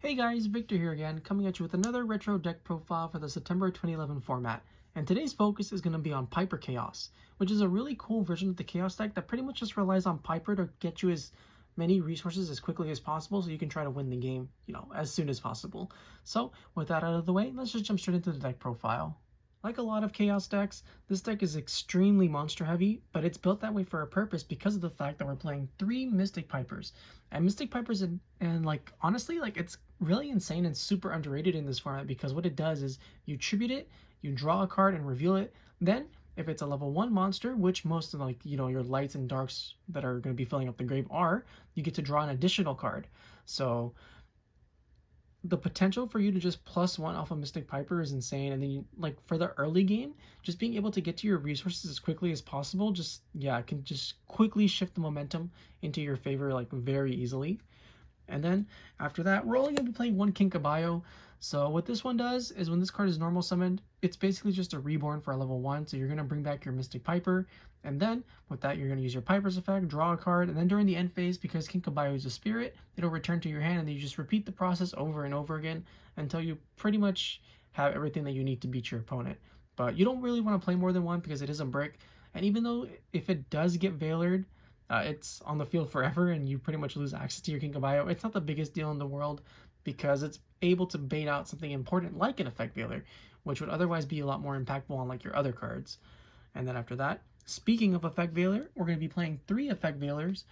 Hey guys, Victor here again, coming at you with another retro deck profile for the September 2011 format. And today's focus is going to be on Piper Chaos, which is a really cool version of the Chaos deck that pretty much just relies on Piper to get you as many resources as quickly as possible so you can try to win the game, as soon as possible. So, with that out of the way, let's just jump straight into the deck profile. Like a lot of Chaos decks, this deck is extremely monster heavy, but it's built that way for a purpose because of the fact that we're playing 3 Mystic Pipers. And Mystic Pipers, and like, honestly, like, it's really insane and super underrated in this format because what it does is you tribute it, you draw a card and reveal it, then if it's a level 1 monster, which most of your lights and darks that are going to be filling up the grave are, you get to draw an additional card. So the potential for you to just +1 off of Mystic Piper is insane. And then for the early game, just being able to get to your resources as quickly as possible, can just quickly shift the momentum into your favor very easily. And then after that, we're only going to be playing one Kinka-byo. So what this one does is when this card is normal summoned, it's basically just a reborn for a level 1. So you're going to bring back your Mystic Piper. And then with that, you're going to use your Piper's effect, draw a card. And then during the end phase, because Kinka-byo is a spirit, it'll return to your hand. And then you just repeat the process over and over again until you pretty much have everything that you need to beat your opponent. But you don't really want to play more than one because it is a brick. And even though if it does get Veilered, it's on the field forever and you pretty much lose access to your Kinka-byo. It's not the biggest deal in the world because it's able to bait out something important like an Effect Veiler, which would otherwise be a lot more impactful on your other cards. And then after that, speaking of Effect Veiler, we're going to be playing 3 Effect Veilers.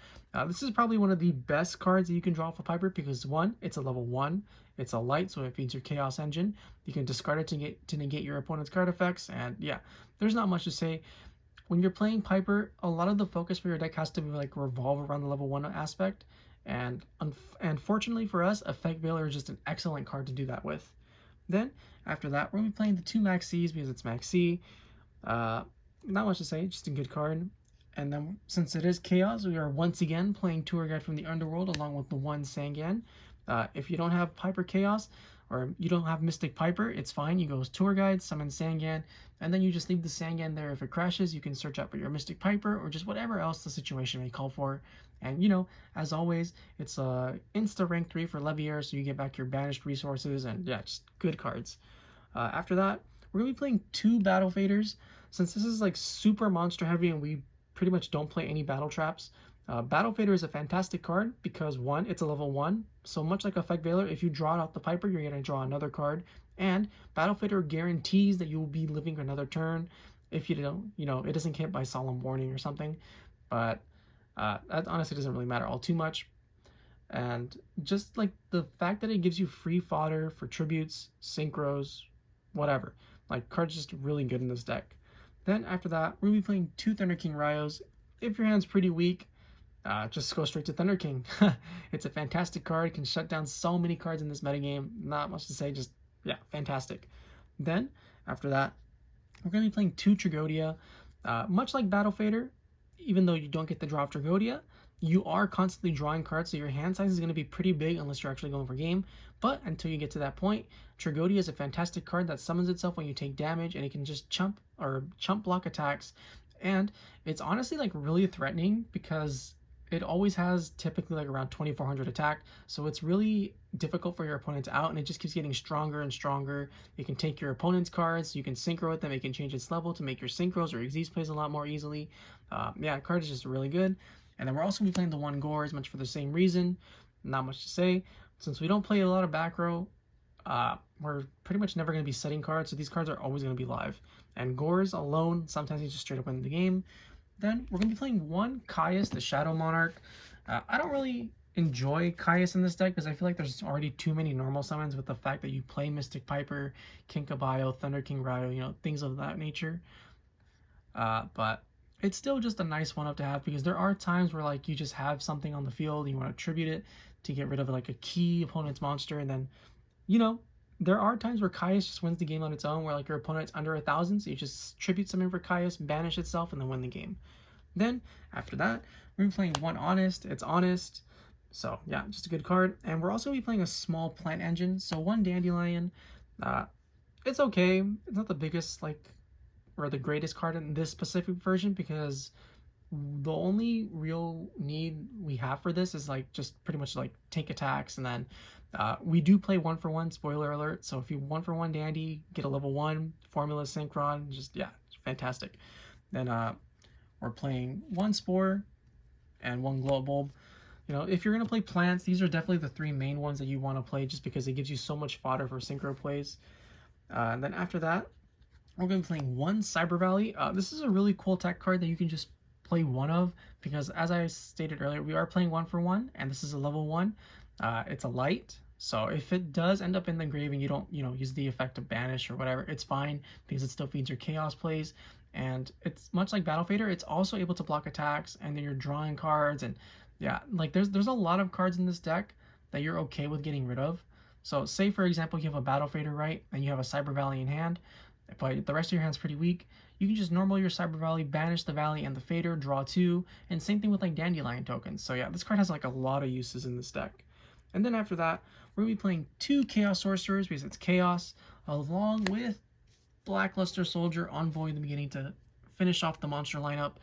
This is probably one of the best cards that you can draw for Piper because 1, it's a level 1, it's a light, so it feeds your Chaos Engine. You can discard it to negate your opponent's card effects, and yeah, there's not much to say. When you're playing Piper, a lot of the focus for your deck has to revolve around the level 1 aspect, and fortunately for us, Effect Veiler is just an excellent card to do that with. Then, after that, we're going to be playing the 2 Maxx because it's Maxx. Not much to say, just a good card. And then, since it is Chaos, we are once again playing Tour Guide from the Underworld along with the 1 Sangan. If you don't have Piper Chaos, or you don't have Mystic Piper, it's fine. You go Tour Guide, summon Sangan, and then you just leave the Sangan there. If it crashes, you can search out for your Mystic Piper or just whatever else the situation may call for. And as always, it's insta rank 3 for Levier, so you get back your banished resources, and yeah, just good cards. After that, we're gonna be playing 2 Battle Faders. Since this is super monster heavy and we pretty much don't play any battle traps, Battle Fader is a fantastic card because 1, it's a level 1, so much like Effect Veiler, if you draw it off the Piper, you're going to draw another card, and Battle Fader guarantees that you will be living for another turn if you don't, it doesn't hit by Solemn Warning or something, but that honestly doesn't really matter all too much. And just the fact that it gives you free fodder for tributes, synchros, whatever, cards just really good in this deck. Then after that, we'll be playing 2 Thunder King Ryos. If your hand's pretty weak, just go straight to Thunder King. It's a fantastic card, can shut down so many cards in this metagame. Not much to say, just, yeah, fantastic. Then, after that, we're going to be playing 2 Tragodia. Much like Battle Fader, even though you don't get the draw of Tragodia, you are constantly drawing cards, so your hand size is going to be pretty big unless you're actually going for game. But until you get to that point, Tragodia is a fantastic card that summons itself when you take damage, and it can just chump block attacks. And it's honestly really threatening because it always has typically around 2400 attack, so it's really difficult for your opponent to out, and it just keeps getting stronger and stronger. You can take your opponent's cards, you can synchro with them, it can change its level to make your synchros or Xyz plays a lot more easily. Yeah, the card is just really good. And then we're also going to be playing the 1 Gores, much for the same reason. Not much to say. Since we don't play a lot of back row, we're pretty much never going to be setting cards, so these cards are always going to be live. And Gores alone, sometimes you just straight up win the game. Then we're going to be playing 1 Caius, the Shadow Monarch. I don't really enjoy Caius in this deck because I feel like there's already too many normal summons with the fact that you play Mystic Piper, Kinka-byo, Thunder King Ryo, things of that nature. But it's still just a nice one up to have because there are times where you just have something on the field and you want to tribute it to get rid of a key opponent's monster, and then there are times where Caius just wins the game on its own, where your opponent's under 1,000, so you just tribute something for Caius, banish itself, and then win the game. Then, after that, we're playing 1 Honest. It's Honest, so yeah, just a good card. And we're also going to be playing a small plant engine, so 1 Dandelion. It's okay. It's not the biggest, or the greatest card in this specific version, because The only real need we have for this is like just pretty much like tank attacks, and then we do play 1-for-1, spoiler alert. So if you 1-for-1 Dandy, get a level 1 Formula Synchron, just yeah, fantastic. Then we're playing 1 Spore and 1 Glow Bulb. You know, if you're going to play plants, these are definitely the 3 main ones that you want to play just because it gives you so much fodder for synchro plays. And then after that, we're going to be playing 1 Cyber Valley. This is a really cool tech card that you can just play one of, because as I stated earlier, we are playing 1-for-1, and this is a level 1. It's a light, so if it does end up in the grave and you don't, you know, use the effect of banish or whatever, it's fine because it still feeds your chaos plays. And it's much like Battle Fader, it's also able to block attacks, and then you're drawing cards, and yeah, like there's a lot of cards in this deck that you're okay with getting rid of. So say for example you have a Battle Fader, right, and you have a Cyber Valley in hand, but the rest of your hand's pretty weak. You can just normal your Cyber Valley, banish the Valley and the Fader, draw 2, and same thing with like Dandelion tokens. So yeah, this card has like a lot of uses in this deck. And then after that, we're going to be playing 2 Chaos Sorcerers because it's Chaos, along with Blackluster Soldier, Envoy in the beginning to finish off the monster lineup.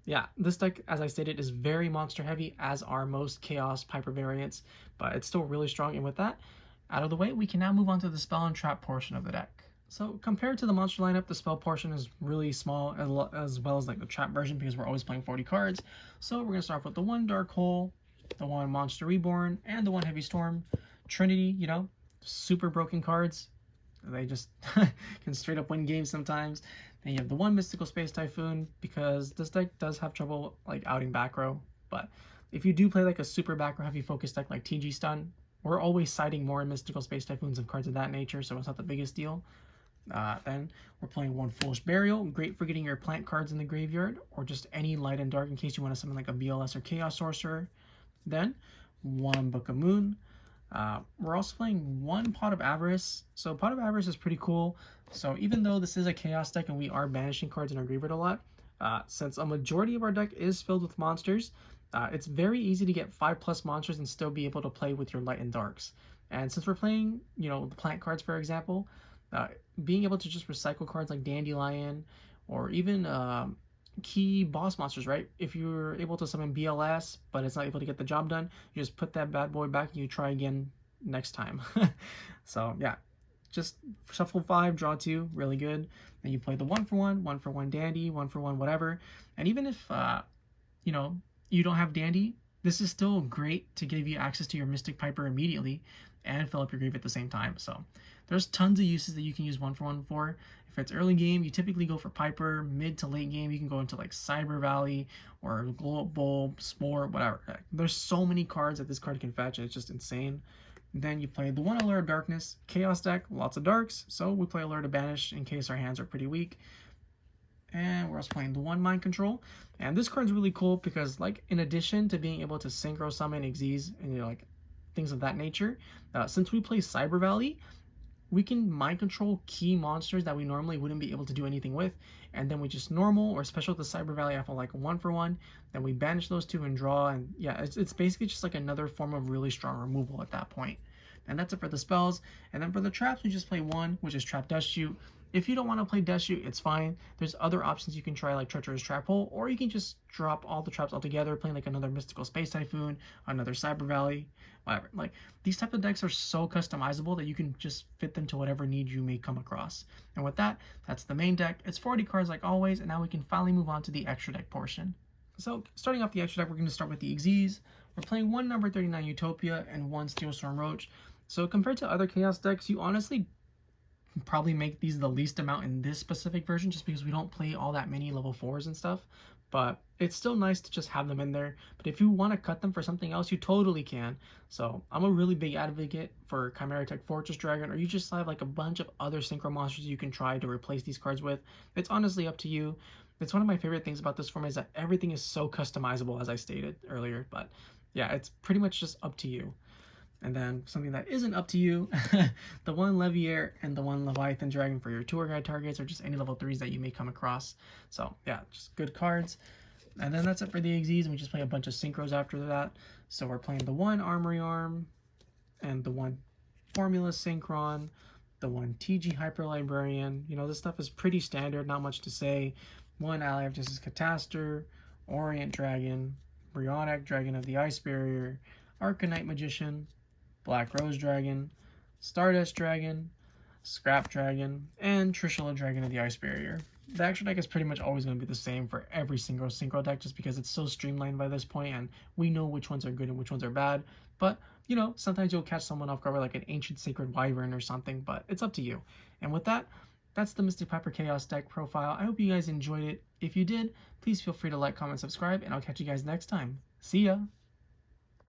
Yeah, this deck, as I stated, is very monster heavy, as are most Chaos Piper variants, but it's still really strong. And with that out of the way, we can now move on to the spell and trap portion of the deck. So compared to the monster lineup, the spell portion is really small, as well as like the trap version, because we're always playing 40 cards. So we're going to start off with the 1 Dark Hole, the 1 Monster Reborn, and the 1 Heavy Storm. Trinity, you know, super broken cards. They just can straight up win games sometimes. Then you have the 1 Mystical Space Typhoon, because this deck does have trouble like outing back row. But if you do play like a super back row heavy focus deck like TG Stun, we're always citing more Mystical Space Typhoons and cards of that nature, so it's not the biggest deal. Then we're playing 1 Foolish Burial, great for getting your plant cards in the graveyard, or just any light and dark in case you want to summon like a BLS or Chaos Sorcerer. Then 1 Book of Moon. We're also playing 1 Pot of Avarice. So Pot of Avarice is pretty cool. So even though this is a Chaos deck and we are banishing cards in our graveyard a lot, since a majority of our deck is filled with monsters, it's very easy to get 5+ monsters and still be able to play with your light and darks. And since we're playing, you know, the plant cards, for example, being able to just recycle cards like Dandelion, or even key boss monsters, right? If you're able to summon BLS, but it's not able to get the job done, you just put that bad boy back and you try again next time. So yeah, just shuffle 5, draw 2, really good. Then you play the 1-for-1, 1-for-1 Dandy, 1-for-1 whatever. And even if, you know, you don't have Dandy, this is still great to give you access to your Mystic Piper immediately and fill up your grave at the same time. So there's tons of uses that you can use 1-for-1 for. If it's early game, you typically go for Piper. Mid to late game, you can go into like Cyber Valley or Glow Up Bulb, Spore, whatever. There's so many cards that this card can fetch, and it's just insane. Then you play the 1 Allure of Darkness, Chaos deck, lots of darks, so we play Allure to Banish in case our hands are pretty weak. And we're also playing the 1 Mind Control, and this card's really cool because, like, in addition to being able to synchro summon Xyz and, you know, like things of that nature, since we play Cyber Valley, we can mind control key monsters that we normally wouldn't be able to do anything with, and then we just normal or special the Cyber Valley off of like 1-for-1, then we banish those 2 and draw, and yeah, it's basically just like another form of really strong removal at that point. And that's it for the spells. And then for the traps, we just play 1, which is Trap Death Shoot. If you don't want to play Death Shoot, it's fine. There's other options you can try, like Treacherous Trap Hole, or you can just drop all the traps altogether, playing like another Mystical Space Typhoon, another Cyber Valley, whatever. Like, these type of decks are so customizable that you can just fit them to whatever need you may come across. And with that, that's the main deck. It's 40 cards like always, and now we can finally move on to the extra deck portion. So starting off the extra deck, we're going to start with the Xyz. We're playing 1 number 39 Utopia and 1 Steel Storm Roach. So compared to other Chaos decks, you honestly probably make these the least amount in this specific version, just because we don't play all that many level 4s and stuff. But it's still nice to just have them in there. But if you want to cut them for something else, you totally can. So I'm a really big advocate for Chimera Tech Fortress Dragon, or you just have like a bunch of other synchro monsters you can try to replace these cards with. It's honestly up to you. It's one of my favorite things about this format is that everything is so customizable, as I stated earlier. But yeah, it's pretty much just up to you. And then something that isn't up to you, the 1 Leviair and the 1 Leviathan Dragon for your tour guide targets, or just any level 3s that you may come across. So yeah, just good cards. And then that's it for the Xyz, and we just play a bunch of synchros after that. So we're playing the 1 Armory Arm, and the 1 Formula Synchron, the 1 TG Hyper Librarian. You know, this stuff is pretty standard, not much to say. 1 Ally of Justice Catastor, Orient Dragon, Brionac Dragon of the Ice Barrier, Arcanite Magician, Black Rose Dragon, Stardust Dragon, Scrap Dragon, and Trishula Dragon of the Ice Barrier. The extra deck is pretty much always going to be the same for every single synchro deck just because it's so streamlined by this point and we know which ones are good and which ones are bad. But, you know, sometimes you'll catch someone off guard with like an Ancient Sacred Wyvern or something, but it's up to you. And with that, that's the Mystic Piper Chaos deck profile. I hope you guys enjoyed it. If you did, please feel free to like, comment, subscribe, and I'll catch you guys next time. See ya!